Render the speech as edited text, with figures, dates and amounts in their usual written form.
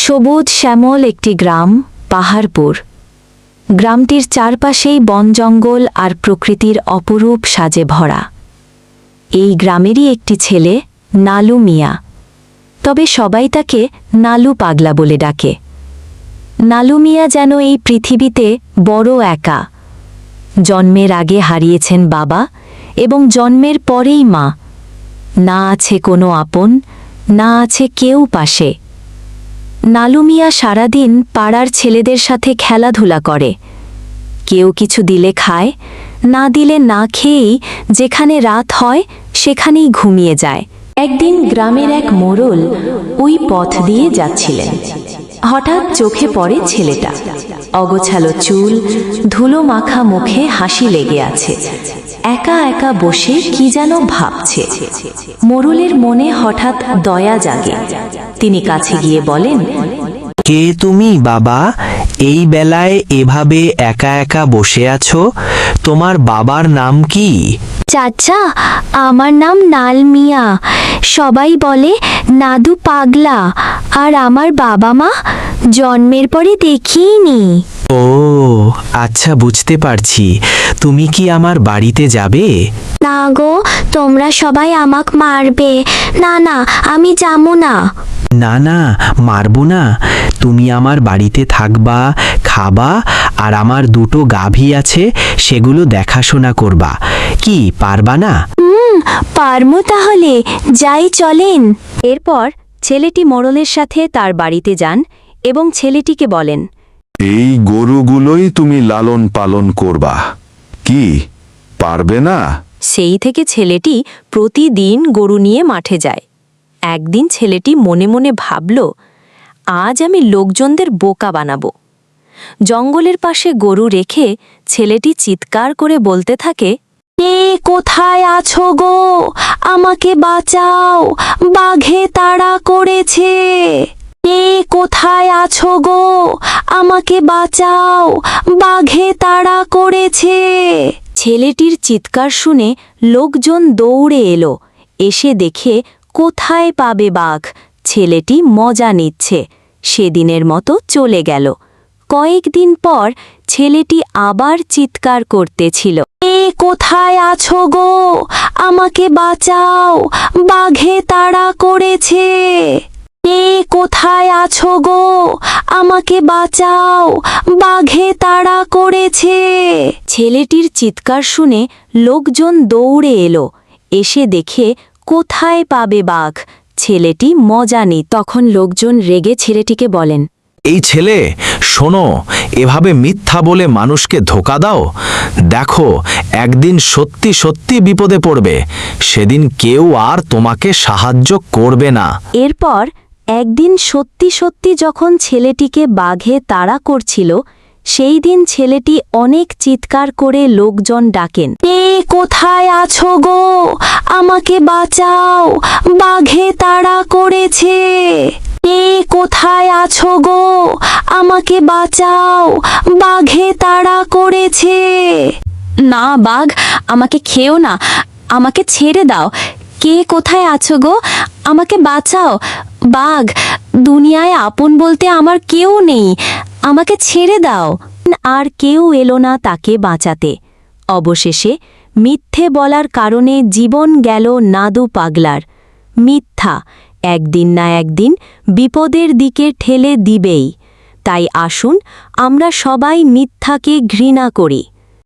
সবুজ শ্যামল একটি গ্রাম পাহাড়পুর। গ্রামটির চারপাশেই বন জঙ্গল আর প্রকৃতির অপরূপ সাজে ভরা। এই গ্রামেরই একটি ছেলে নালু মিয়া, তবে সবাই তাকে নালু পাগলা বলে ডাকে। নালু মিয়া যেন এই পৃথিবীতে বড় একা। জন্মের আগে হারিয়েছেন বাবা এবং জন্মের পরেই মা। না আছে কোনো আপন, না আছে কেউ পাশে। নালু মিয়া সারাদিন পাড়ার ছেলেদের সাথে খেলাধুলা করে। কেউ কিছু দিলে খায়, না দিলে না খেয়েই যেখানে রাত হয় সেখানেই ঘুমিয়ে যায়। একদিন গ্রামের এক মোড়ল ওই পথ দিয়ে যাচ্ছিলেন। হঠাৎ চোখে পড়ে ছেলেটা। অগোছালো চুল, ধুলো মাখা মুখে হাসি লেগে আছে। একা একা বসে কি যেন ভাবছে। মোড়লের মনে হঠাৎ দয়া জাগে। তিনি কাছে গিয়ে বলেন, কে তুমি বাবা? এই বেলায় এভাবে একা একা বসে আছো? তোমার বাবার নাম কি? চাচা, আমার নাম নাল মিয়া। সবাই বলে নাদু পাগলা। আর আমার বাবা মা জন্মের পরে দেখিনি। ও আচ্ছা, বুঝতে পারছি। তুমি কি আমার বাড়িতে যাবে? না গো, তোমরা সবাই আমাক মারবে। না না, আমি যাবো না। না না, মারবো না। তুমি আমার বাড়িতে থাকবা, খাবা, আর আমার দুটো গাভী আছে, সেগুলো দেখাশোনা করবা। কি পারবা না? পারমু, তাহলে যাই, চলেন। এরপর ছেলেটি মোড়লের সাথে তার বাড়িতে যান এবং ছেলেটিকে বলেন, এই গরুগুলোই তুমি লালন পালন করবা। কি পারবে না? সেই থেকে ছেলেটি প্রতিদিন গরু নিয়ে মাঠে যায়। একদিন ছেলেটি মনে মনে ভাবল, আজ আমি লোকজনদের বোকা বানাবো। জঙ্গলের পাশে গরু রেখে ছেলেটি চিৎকার করে বলতে থাকে, কে কোথায় আছো গো? আমাকে বাঁচাও, বাঘে তাড়া করেছে। কে কোথায় আছো গো? আমাকে বাঁচাও, বাঘে তাড়া করেছে। ছেলেটির চিৎকার শুনে লোকজন দৌড়ে এলো। এসে দেখে কোথায় পাবে বাঘ, ছেলেটি মজা নিচ্ছে। সেদিনের মতো চলে গেল। কয়েকদিন পর ছেলেটি আবার চিৎকার করতেছিল, কে কোথায় আছো গো? আমাকে বাঁচাও, বাঘে তাড়া করেছে। কে কোথায় আছো গো? আমাকে বাঁচাও, বাঘে তাড়া করেছে। ছেলেটির চিৎকার শুনে লোকজন দৌড়ে এলো। এসে দেখে কোথায় পাবে বাঘ, ছেলেটি মজা নি। তখন লোকজন রেগে ছেলেটিকে বলেন, এই ছেলে, শোনো, এভাবে মিথ্যা বলে মানুষকে ধোঁকা দাও। দেখো, একদিন সত্যি সত্যি বিপদে পড়বে। সেদিন কেউ আর তোমাকে সাহায্য করবে না। এরপর একদিন সত্যি সত্যি যখন ছেলেটিকে বাঘে তাড়া করছিল, সেই দিন ছেলেটি অনেক চিৎকার করে লোকজন ডাকেন, কে কোথায় আছো গো? আমাকে বাঁচাও, বাঘে তাড়া করেছে। কে কোথায় আছো গো? আমাকে বাঁচাও, বাঘে তাড়া করেছে। না বাঘ, আমাকে খেও না, আমাকে ছেড়ে দাও। কে কোথায় আছো গো? আমাকে বাঁচাও। বাঘ, দুনিয়ায় আপন বলতে আমার কেউ নেই, আমাকে ছেড়ে দাও। আর কেউ এলো না তাকে বাঁচাতে। অবশেষে মিথ্যে বলার কারণে জীবন গেল নাদু পাগলার। মিথ্যা একদিন না একদিন বিপদের দিকে ঠেলে দিবেই। তাই আসুন আমরা সবাই মিথ্যাকে ঘৃণা করি।